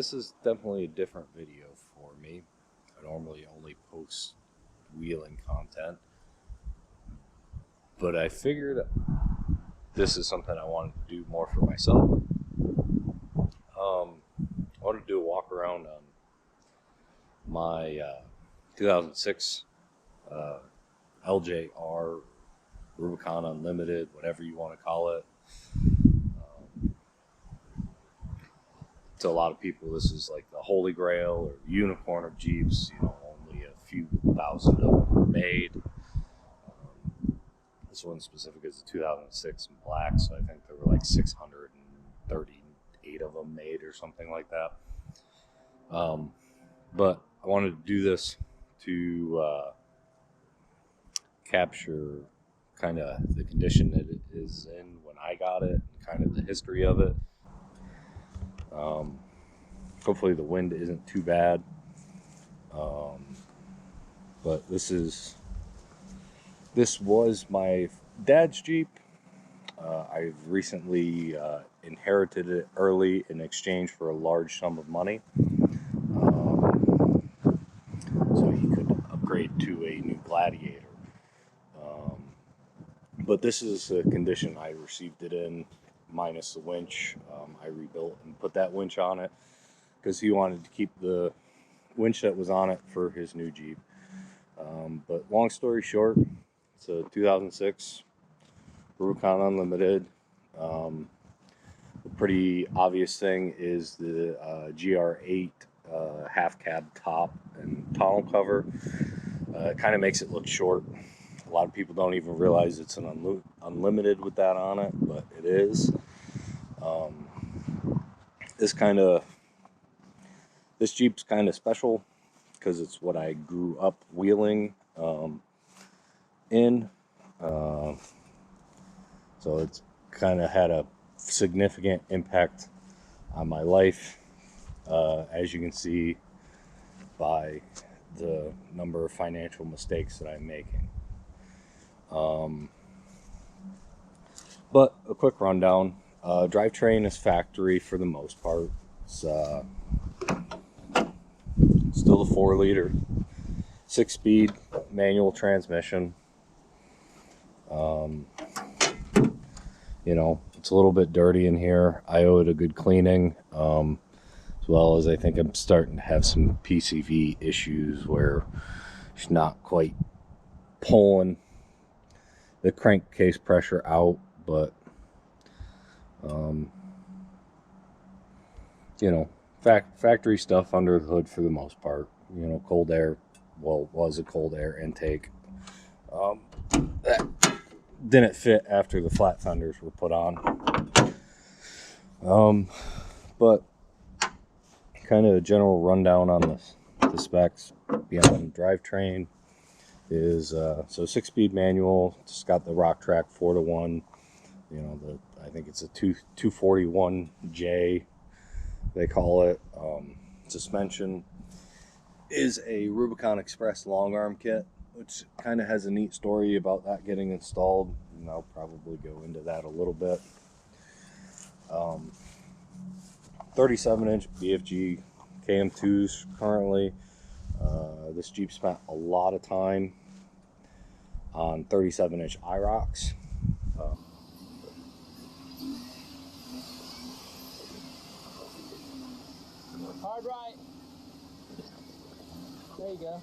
this is definitely a different video for me. I normally only post wheeling content, but I figured this is something I wanted to do more for myself. I wanted to do a walk around on my 2006 LJR, Rubicon Unlimited, whatever you want to call it. To a lot of people, this is like the holy grail or unicorn of Jeeps. You know, only a few thousand of them were made. This one specific is a 2006 in black, so I think there were like 638 of them made or something like that. But I wanted to do this to capture kind of the condition that it is in when I got it, and kind of the history of it. Hopefully the wind isn't too bad. But this was my dad's Jeep. I've recently inherited it early in exchange for a large sum of money. So he could upgrade to a new Gladiator. But this is the condition I received it in, minus the winch. I rebuilt and put that winch on it because he wanted to keep the winch that was on it for his new Jeep. But long story short, it's a 2006 Rubicon Unlimited. The pretty obvious thing is the GR8 half cab top and tonneau cover. It kind of makes it look short. A lot of people don't even realize it's an Unlimited with that on it, but it is. This Jeep's kind of special because it's what I grew up wheeling in. So it's kind of had a significant impact on my life, as you can see by the number of financial mistakes that I'm making. But a quick rundown. Drivetrain is factory for the most part. It's still a 4-liter, 6-speed manual transmission. You know, it's a little bit dirty in here. I owe it a good cleaning, as well as I think I'm starting to have some PCV issues where it's not quite pulling the crankcase pressure out, but you know, factory stuff under the hood for the most part. You know, cold air, well, was a cold air intake. That didn't fit after the flat fenders were put on. But kind of a general rundown on the specs beyond Drivetrain is so 6-speed manual. It's got the rock track 4-to-1. You know, I think it's a 241J they call it. Suspension is a Rubicon Express long arm kit, which kind of has a neat story about that getting installed, and I'll probably go into that a little bit. 37-inch BFG KM2s currently. This Jeep spent a lot of time on 37-inch IROCs. Hard right. There you go.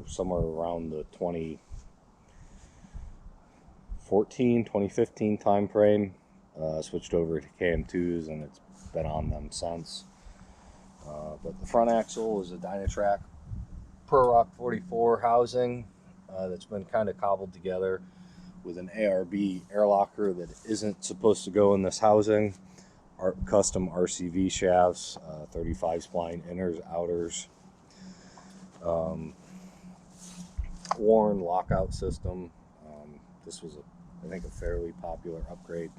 Somewhere around the 2015 time frame. Switched over to KM2s, and it's been on them since. But the front axle is a Dynatrac Pro Rock 44 housing that's been kind of cobbled together with an ARB air locker that isn't supposed to go in this housing. Custom RCV shafts, 35 spline inners, outers. Warren lockout system. This was, I think, a fairly popular upgrade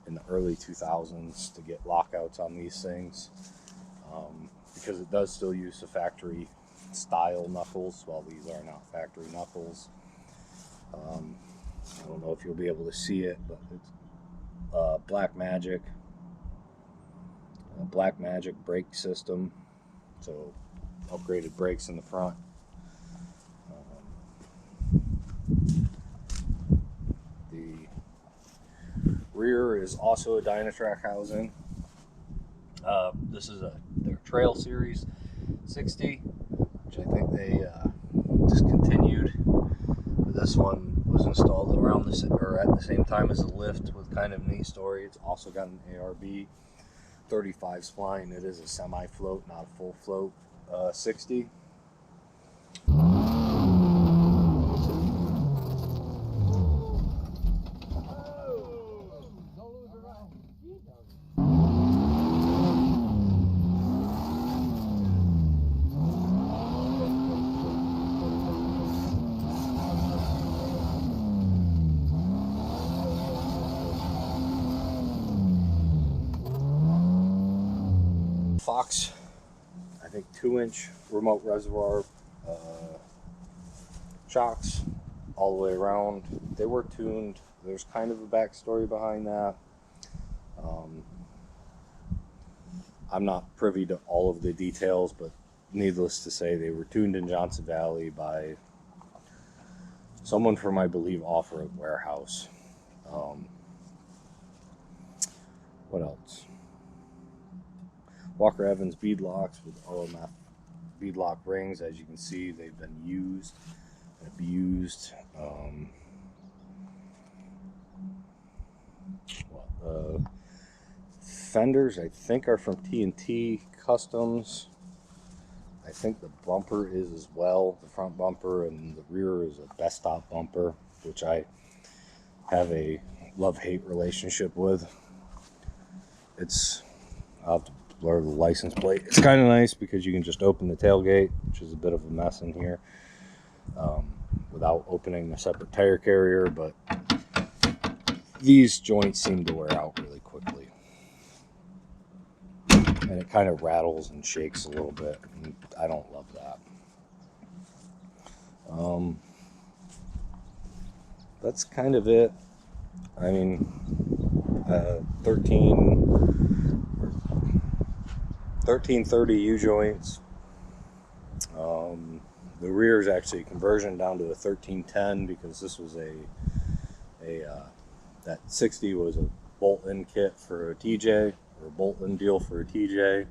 in the early 2000s to get lockouts on these things, because it does still use the factory style knuckles, while these are not factory knuckles. I don't know if you'll be able to see it, but it's Black Magic brake system. So upgraded brakes in the front. The rear is also a Dynatrac housing. This is their Trail Series 60, which I think they discontinued. But this one was installed around at the same time as the lift, with kind of a neat story. It's also got an ARB 35 spline. It is a semi-float, not a full float 60. Fox, I think 2-inch remote reservoir shocks all the way around. They were tuned. There's kind of a backstory behind that. I'm not privy to all of the details, but needless to say, they were tuned in Johnson Valley by someone from, I believe, Off-Road Warehouse. What else? Walker Evans bead locks with RMF bead lock rings. As you can see, they've been used, abused. Fenders, I think, are from T&T Customs. I think the bumper is as well, the front bumper, and the rear is a Best Stop bumper, which I have a love-hate relationship with. I'll have to blur the license plate. It's kind of nice because you can just open the tailgate, which is a bit of a mess in here, without opening a separate tire carrier, but these joints seem to wear out really quickly. And it kind of rattles and shakes a little bit, and I don't love that. That's kind of it. I mean, 1330 U-joints. The rear is actually a conversion down to a 1310 because this was that 60 was a bolt-in kit for a TJ, or a bolt-in deal for a TJ.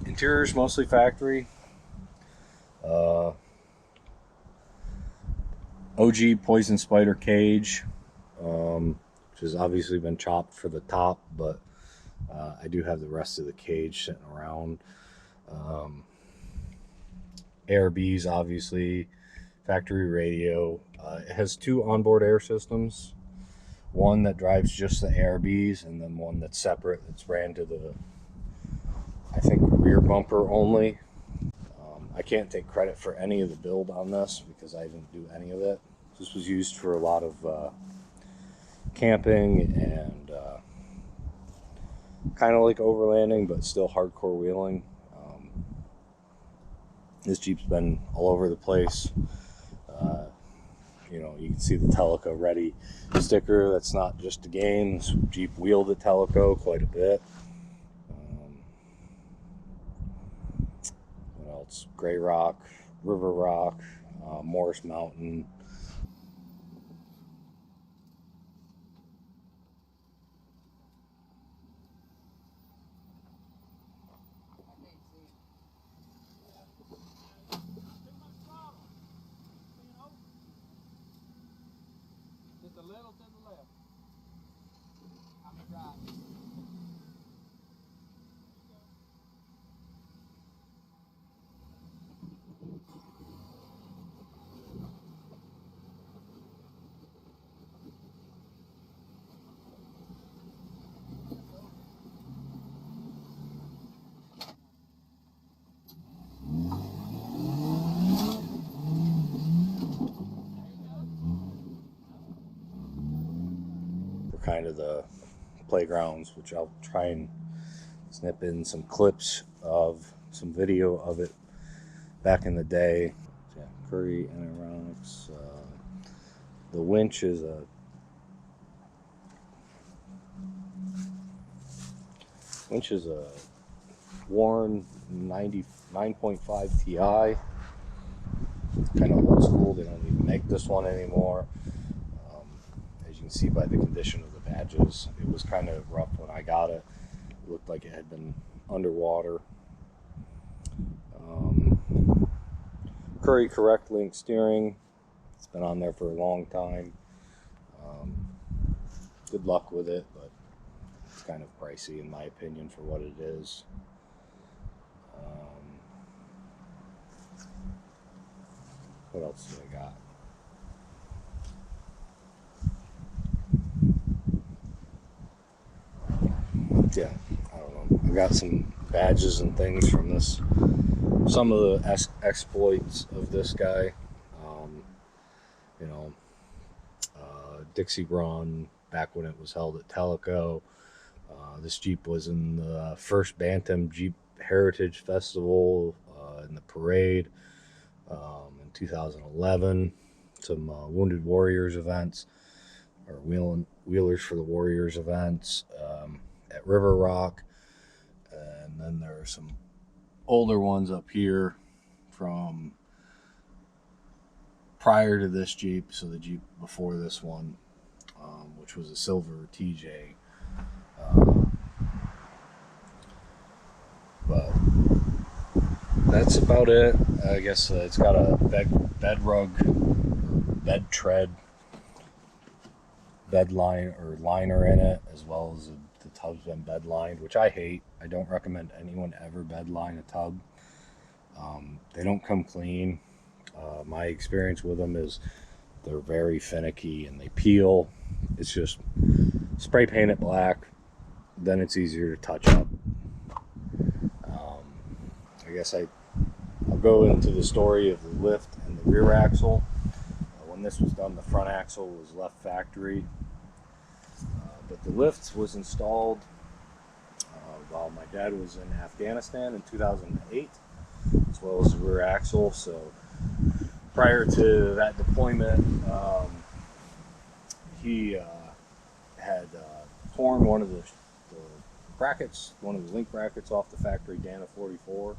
Interior's mostly factory. OG Poison Spider cage, which has obviously been chopped for the top, but I do have the rest of the cage sitting around. ARBs, obviously, factory radio. It has 2 onboard air systems. One that drives just the ARBs, and then one that's separate, that's ran to the, I think, rear bumper only. I can't take credit for any of the build on this because I didn't do any of it. This was used for a lot of camping and kind of like overlanding, but still hardcore wheeling. This Jeep's been all over the place. You know, you can see the Teleco Ready sticker. That's not just a game. This Jeep wheeled at Teleco quite a bit. What else? Gray Rock, River Rock, Morris Mountain. Just a little to the left. On the right. For kind of the playgrounds, which I'll try and snip in some clips of some video of it back in the day. Yeah, Curry Aeronautics, The winch is a Warren 99.5 Ti. Kind of old school. They don't even make this one anymore. As you can see by the condition of the badges, it was kind of rough when I got it. It looked like it had been underwater. Curry Correct Link steering. It's been on there for a long time. Good luck with it, but it's kind of pricey in my opinion for what it is. What else do I got? Yeah, I don't know. I got some badges and things from this. Some of the exploits of this guy. You know, Dixie Run, back when it was held at Teleco. This Jeep was in the first Bantam Jeep Heritage Festival in the parade in 2011. Some Wounded Warriors events, or Wheelers for the Warriors events at River Rock. And then there are some older ones up here from prior to this Jeep, so the Jeep before this one, which was a silver TJ. But that's about it. I guess it's got a bed rug, bed tread, bed line or liner in it, as well as the tub's been bed lined, which I hate. I don't recommend anyone ever bed line a tub. They don't come clean. My experience with them is they're very finicky and they peel. It's just spray paint it black, then it's easier to touch up. I guess I'll go into the story of the lift and the rear axle. When this was done, the front axle was left factory, but the lift was installed while my dad was in Afghanistan in 2008, as well as the rear axle. So prior to that deployment, he had torn one of the brackets, one of the link brackets off the factory Dana 44,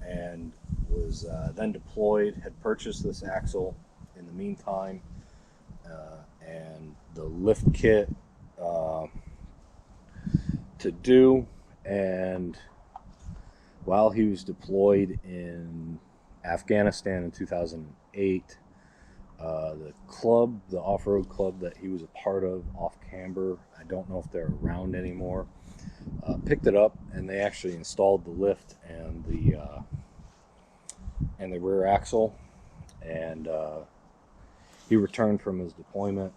and was then deployed, had purchased this axle in the meantime, and the lift kit to do. And while he was deployed in Afghanistan in 2008, the club, the off-road club that he was a part of off Camber, I don't know if they're around anymore, picked it up, and they actually installed the lift and the rear axle. And he returned from his deployment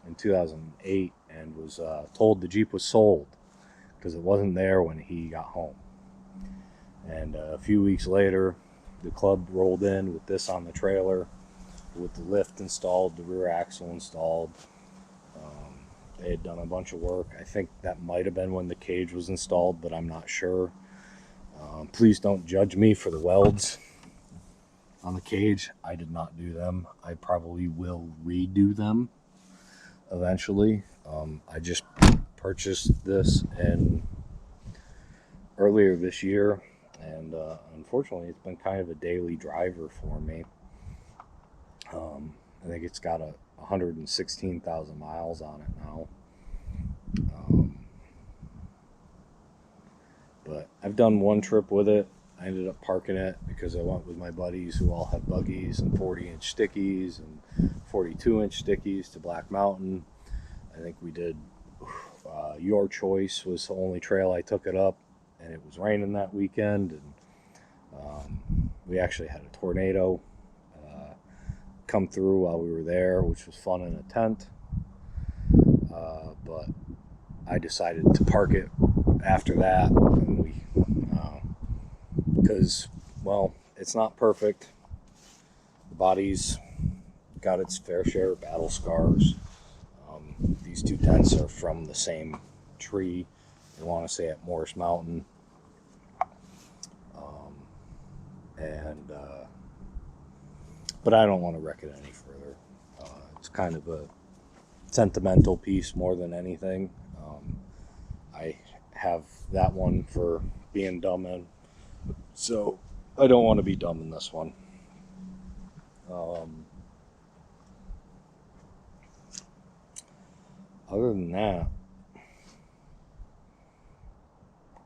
in 2008 and was told the Jeep was sold because it wasn't there when he got home. And a few weeks later, the club rolled in with this on the trailer, with the lift installed, the rear axle installed. They had done a bunch of work. I think that might have been when the cage was installed, but I'm not sure. Please don't judge me for the welds on the cage. I did not do them. I probably will redo them eventually. I just purchased this earlier this year, and unfortunately it's been kind of a daily driver for me. I think it's got 116,000 miles on it now. But I've done one trip with it. I ended up parking it because I went with my buddies who all have buggies and 40-inch stickies and 42-inch stickies to Black Mountain. I think we did Your Choice was the only trail I took it up, and it was raining that weekend, and we actually had a tornado come through while we were there, which was fun in a tent. But I decided to park it after that, and because, well, it's not perfect. The body's got its fair share of battle scars. These two tents are from the same tree, I want to say at Morris Mountain. And but I don't want to wreck it any further. It's kind of a sentimental piece more than anything. I have that one for being dumb in, so I don't want to be dumb in this one. Other than that,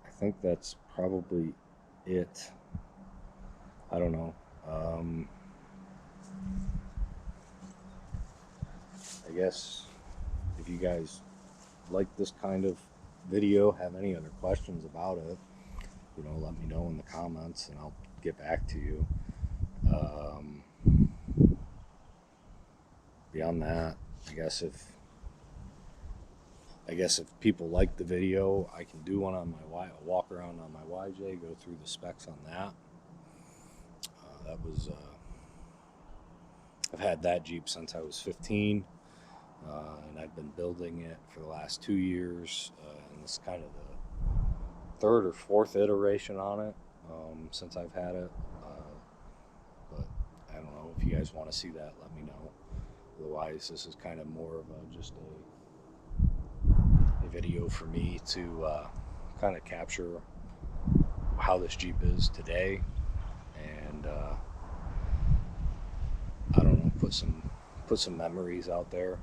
I think that's probably it. I don't know. I guess if you guys like this kind of video, have any other questions about it, let me know in the comments and I'll get back to you. Beyond that, I guess if people like the video, I can do one on my walk around on my YJ, go through the specs on that. That was I've had that Jeep since I was 15, and I've been building it for the last 2 years, and this is kind of the third or fourth iteration on it since I've had it. But I don't know, if you guys want to see that, let me know. Otherwise, this is kind of more of just a video for me to kind of capture how this Jeep is today, and I don't know, put some memories out there.